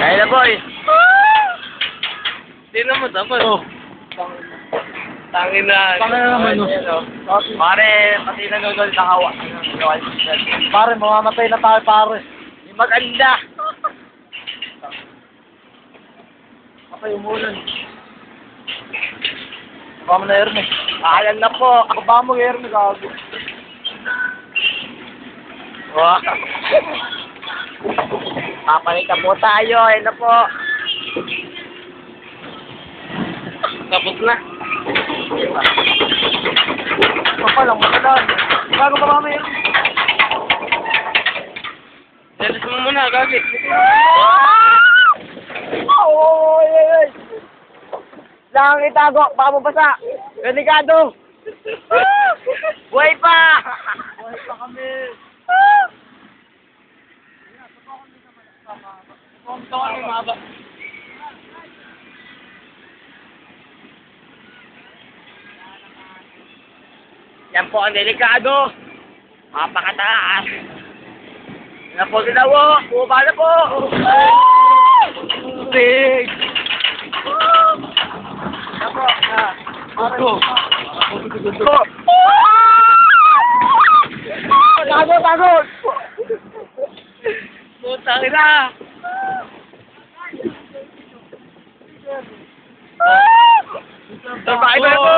Kaya na, boy. Tingnan mo, tapos. Oh. Tangin na. Tangin na naman, no? Pare, pati nanonood na hawa. Pare, mamamatay na tayo, pare. Yung maganda. Patay umulan. Baka mo na Hermes. Ayan na po. Ako ba mo Hermes, gago? Wow. Papalit na po tayo. Ayan na po. Tapos na. Papalang, matalan. Gago pa kami Hermes. Dalis mo muna, gagit. Oy! Lang itago, baka mo basa. Delikado. Buhay pa! Buhay pa kami. Yan po ang delikado. Mapakataas. Yan po sinawo. Bumaba na po. Big! Ako. Gusto. Gusto. Tago, tago! Putang ina. Sabay na po.